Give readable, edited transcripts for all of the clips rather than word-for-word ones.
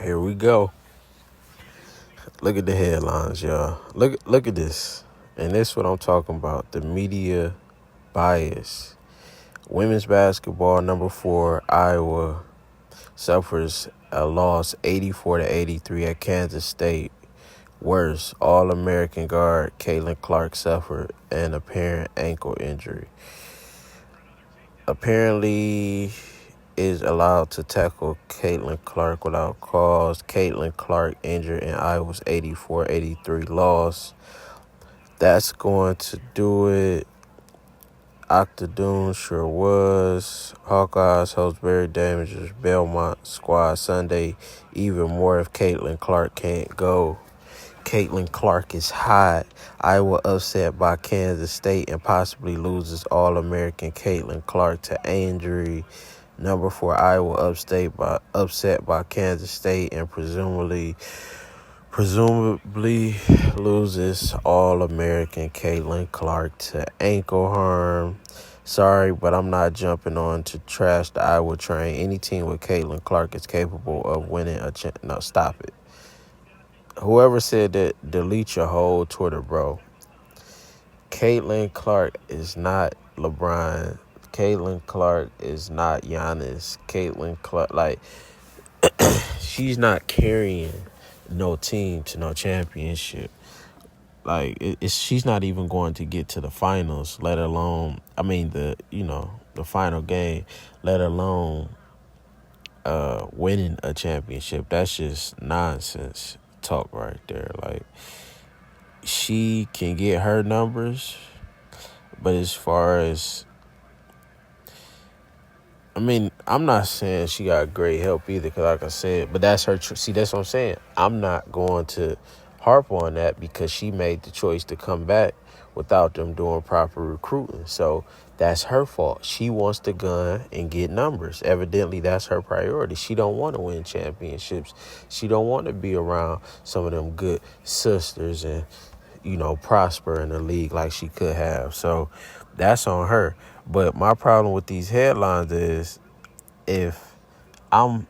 Here we go. Look at the headlines, y'all. Look at this. And this is what I'm talking about. The media bias. Women's basketball, number 4, Iowa suffers a loss 84-83 at Kansas State. Worse, All-American guard Caitlin Clark suffered an apparent ankle injury. Apparently is allowed to tackle Caitlin Clark without cause. Caitlin Clark injured in Iowa's 84-83 loss. That's going to do it. Octadoon sure was. Hawkeyes host Barry Damage's Belmont squad Sunday. Even more if Caitlin Clark can't go. Caitlin Clark is hot. Iowa upset by Kansas State and possibly loses All-American Caitlin Clark to injury. Number 4, Iowa upset by Kansas State and presumably loses All-American Caitlin Clark to ankle harm. Sorry, but I'm not jumping on to trash the Iowa train. Any team with Caitlin Clark is capable of winning a No, stop it. Whoever said that, delete your whole Twitter, bro. Caitlin Clark is not LeBron. Caitlin Clark is not Giannis. Caitlin Clark, she's not carrying no team to no championship. She's not even going to get to the finals, let alone, the final game, let alone winning a championship. That's just nonsense talk right there. She can get her numbers, but as far as, I'm not saying she got great help either, because like I said, but that's her. See, that's what I'm saying. I'm not going to harp on that because she made the choice to come back without them doing proper recruiting. So that's her fault. She wants to gun and get numbers. Evidently, that's her priority. She don't want to win championships. She don't want to be around some of them good sisters and, prosper in the league like she could have. So that's on her. But my problem with these headlines is if I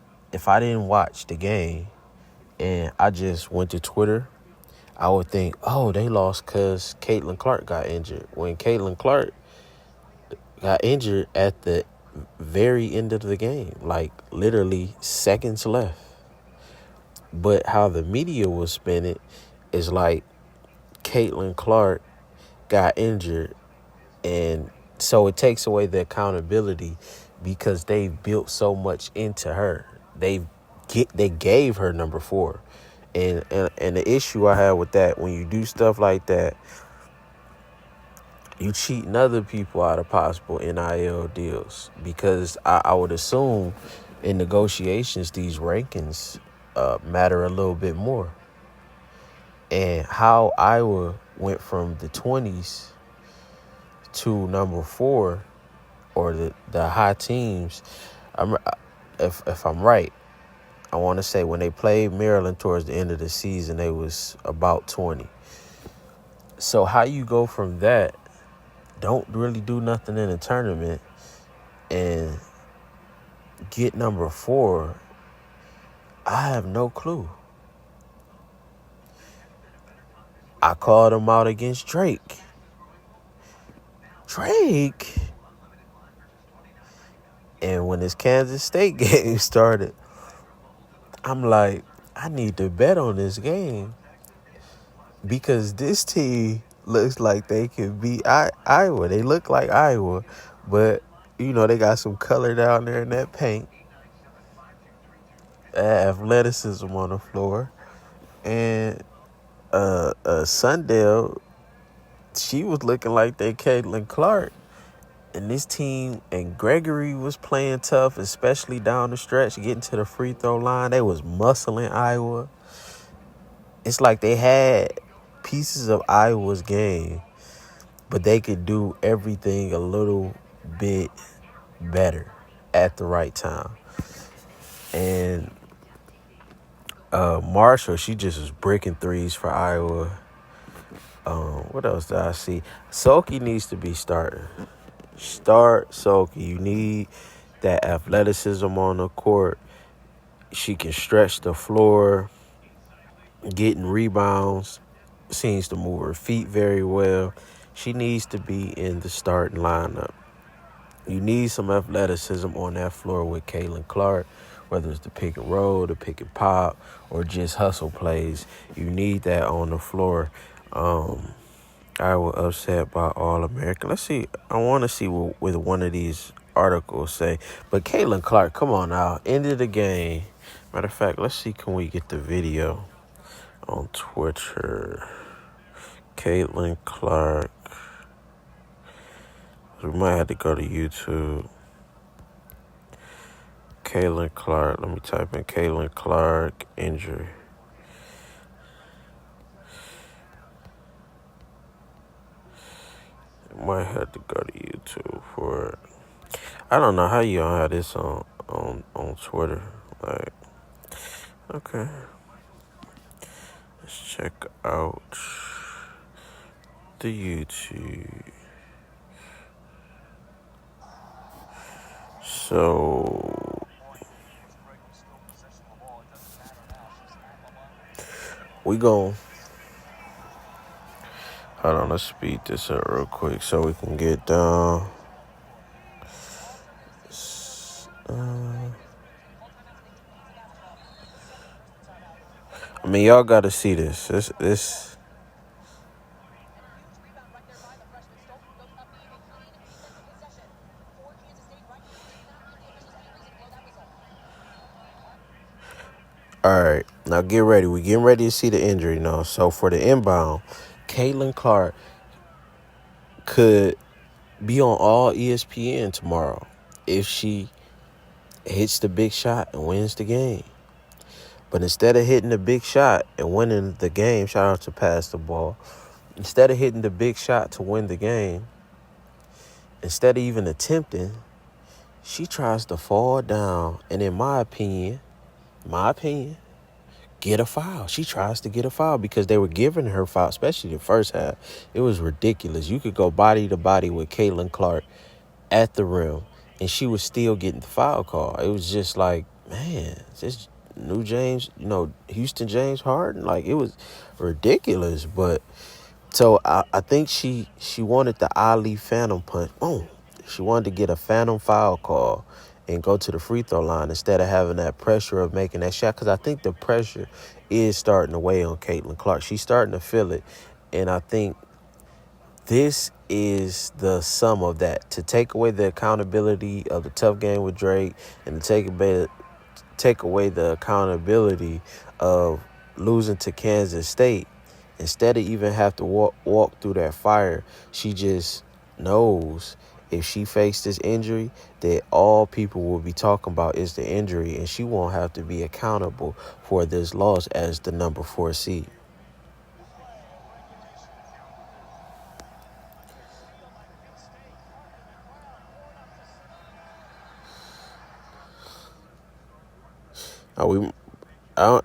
didn't watch the game and I just went to Twitter, I would think, oh, they lost because Caitlin Clark got injured. When Caitlin Clark got injured at the very end of the game, literally seconds left. But how the media was spinning is like Caitlin Clark got injured, and so it takes away the accountability because they built so much into her. They gave her number 4. And the issue I have with that, when you do stuff like that, you cheating other people out of possible NIL deals. Because I would assume in negotiations, these rankings matter a little bit more. And how Iowa went from the 20s to number 4, or the high teams, if I'm right, I want to say when they played Maryland towards the end of the season, they was about 20. So how you go from that, don't really do nothing in the tournament, and get number 4, I have no clue. I called him out against Drake. And when this Kansas State game started, I'm like, I need to bet on this game because this team looks like they can beat Iowa. They look like Iowa, but, they got some color down there in that paint. Athleticism on the floor. And Sundale, she was looking like they Caitlin Clark. And this team, and Gregory was playing tough, especially down the stretch, getting to the free throw line. They was muscling Iowa. It's like they had pieces of Iowa's game, but they could do everything a little bit better at the right time. And Marshall, she just was breaking threes for Iowa. What else did I see? Sulky needs to be starting. Start Sulky. You need that athleticism on the court. She can stretch the floor, getting rebounds, seems to move her feet very well. She needs to be in the starting lineup. You need some athleticism on that floor with Caitlin Clark, whether it's the pick and roll, the pick and pop, or just hustle plays. You need that on the floor. I was upset by All American. Let's see. I want to see what one of these articles say. But Caitlin Clark, come on now. End of the game. Matter of fact, let's see. Can we get the video on Twitter? Caitlin Clark. We might have to go to YouTube. Caitlin Clark. Let me type in Caitlin Clark injury. Might have to go to YouTube for it. I don't know how you don't have this on Twitter. Like, okay. Let's check out the YouTube. So we gon' hold on, let's speed this up real quick so we can get down. I mean, y'all gotta see this. This. All right, now get ready. We getting ready to see the injury now. So for the inbound, Caitlin Clark could be on all ESPN tomorrow if she hits the big shot and wins the game. But instead of hitting the big shot and winning the game, shout out to Pass the Ball. Instead of hitting the big shot to win the game, instead of even attempting, she tries to fall down and, in my opinion, get a foul. She tries to get a foul because they were giving her foul, especially the first half. It was ridiculous. You could go body to body with Caitlin Clark at the rim, and she was still getting the foul call. It was just like, man, this new James, Houston James Harden. Like, it was ridiculous. But so I think she wanted the Ali Phantom punch. Boom. She wanted to get a phantom foul call and go to the free throw line instead of having that pressure of making that shot. Because I think the pressure is starting to weigh on Caitlin Clark. She's starting to feel it. And I think this is the sum of that. To take away the accountability of the tough game with Drake and to take away the accountability of losing to Kansas State, instead of even have to walk through that fire, she just knows if she faced this injury, that all people will be talking about is the injury, and she won't have to be accountable for this loss as the number 4 seed.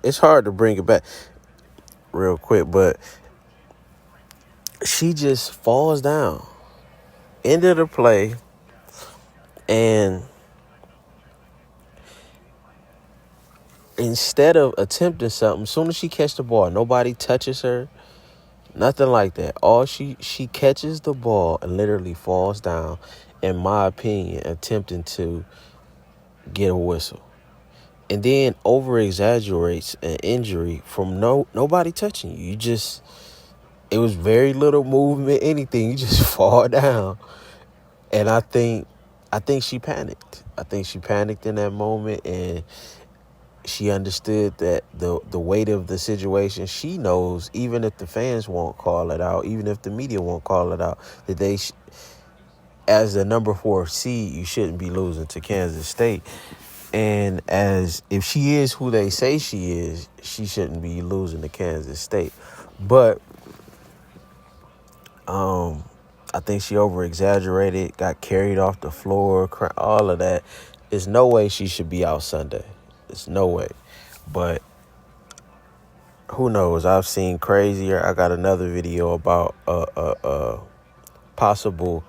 It's hard to bring it back real quick, but she just falls down, end of the play, and instead of attempting something, as soon as she catches the ball, nobody touches her, nothing like that. All she catches the ball and literally falls down, in my opinion, attempting to get a whistle. And then over-exaggerates an injury from nobody touching you. It was very little movement, anything. You just fall down. And I think she panicked. I think she panicked in that moment, and she understood that the weight of the situation. She knows, even if the fans won't call it out, even if the media won't call it out, that they, as the number 4 seed, you shouldn't be losing to Kansas State. And as if she is who they say she is, she shouldn't be losing to Kansas State. But I think she over-exaggerated, got carried off the floor, all of that. There's no way she should be out Sunday. There's no way. But who knows? I've seen crazier. I got another video about a possible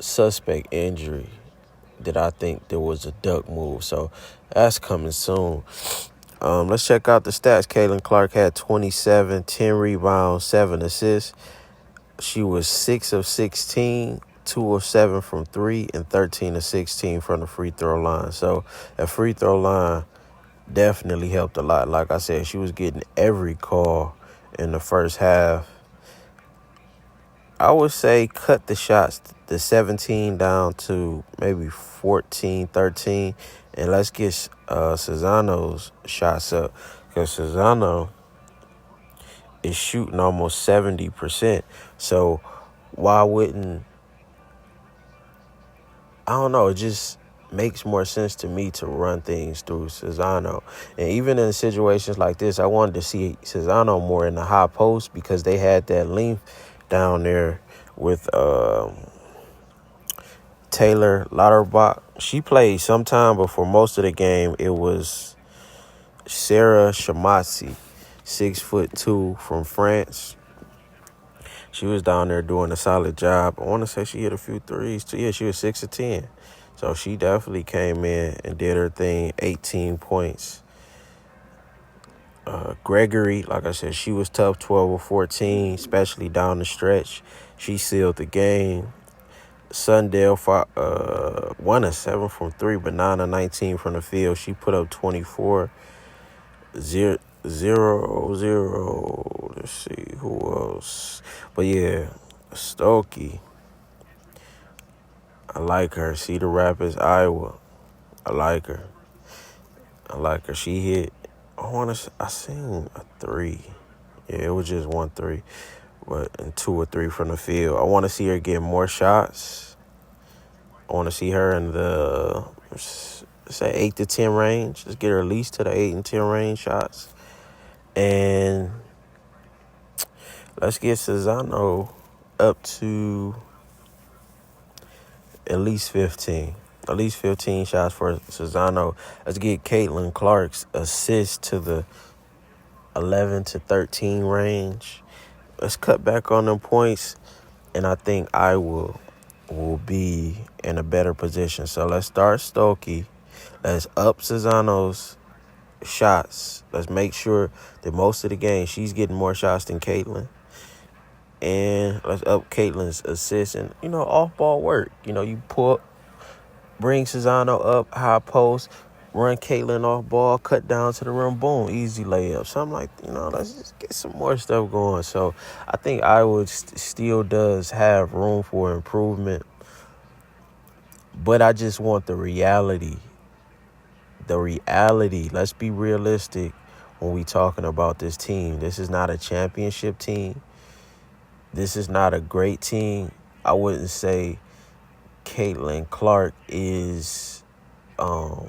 suspect injury that I think there was a duck move. So that's coming soon. Let's check out the stats. Caitlin Clark had 27, 10 rebounds, 7 assists. She was 6 of 16, 2 of 7 from 3, and 13 of 16 from the free throw line. So that free throw line definitely helped a lot. Like I said, she was getting every call in the first half. I would say cut the shots, the 17 down to maybe 14, 13, and let's get Cesano's shots up, because Cesano is shooting almost 70%. So why wouldn't, I don't know, it just makes more sense to me to run things through Cesano. And even in situations like this, I wanted to see Cesano more in the high post, because they had that length down there with Taylor Lauterbach. She played sometime, but for most of the game, it was Sarah Shamazi, 6'2" from France. She was down there doing a solid job. I want to say she hit a few threes too. Yeah, she was 6 of 10. So she definitely came in and did her thing, 18 points. Gregory, like I said, she was tough, 12 of 14, especially down the stretch. She sealed the game. Sundale 1 of 7 from 3, but 9 of 19 from the field. She put up 24. 0. Let's see who else. But yeah, Stokey. I like her. Cedar Rapids, Iowa. I like her. She hit. I seen a 3. Yeah, it was just 1 3, but and 2 or 3 from the field. I want to see her get more shots. I want to see her in the, say, 8 to 10 range. Just get her at least to the 8 and 10 range shots. And let's get Cesano up to at least 15. At least 15 shots for Cesano. Let's get Caitlin Clark's assist to the 11 to 13 range. Let's cut back on them points, and I think I will be in a better position. So let's start Stokey. Let's up Cesano's shots. Let's make sure that most of the game she's getting more shots than Caitlin. And let's up Caitlin's assists and, off-ball work. You bring Cesano up, high post, run Caitlin off ball, cut down to the rim, boom, easy layup. Something like, let's just get some more stuff going. So I think Iowa still does have room for improvement. But I just want the reality. Let's be realistic when we talking about this team. This is not a championship team. This is not a great team. I wouldn't say Caitlin Clark is a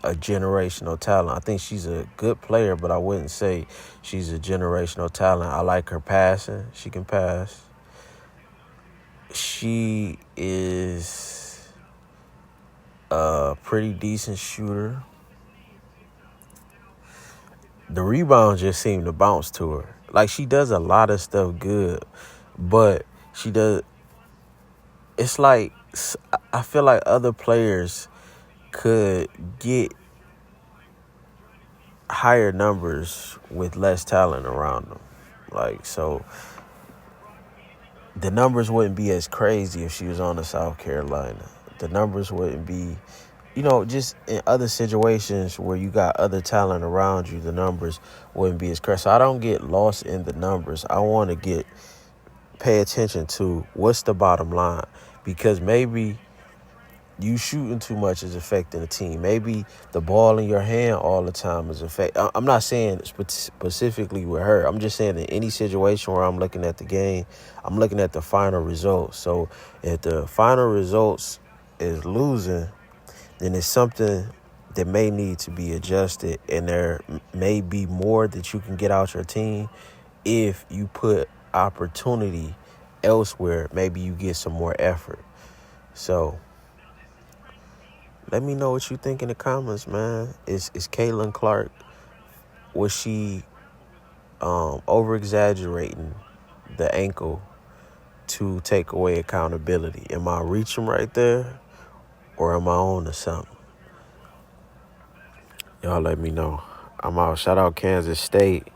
generational talent. I think she's a good player, but I wouldn't say she's a generational talent. I like her passing. She can pass. She is a pretty decent shooter. The rebounds just seem to bounce to her. Like, she does a lot of stuff good, but it's like, I feel like other players could get higher numbers with less talent around them. Like, so the numbers wouldn't be as crazy if she was on the South Carolina. The numbers wouldn't be, just in other situations where you got other talent around you, the numbers wouldn't be as crazy. So I don't get lost in the numbers. I want to pay attention to what's the bottom line, because maybe you shooting too much is affecting the team. Maybe the ball in your hand all the time is affecting. I'm not saying specifically with her. I'm just saying in any situation where I'm looking at the game, I'm looking at the final results. So if the final results is losing, then it's something that may need to be adjusted, and there may be more that you can get out your team if you put opportunity elsewhere. Maybe you get some more effort. So let me know what you think in the comments, man. Is Caitlin Clark, was she over-exaggerating the ankle to take away accountability? Am I reaching right there? Or am I on to something? Y'all let me know. I'm out. Shout out Kansas State.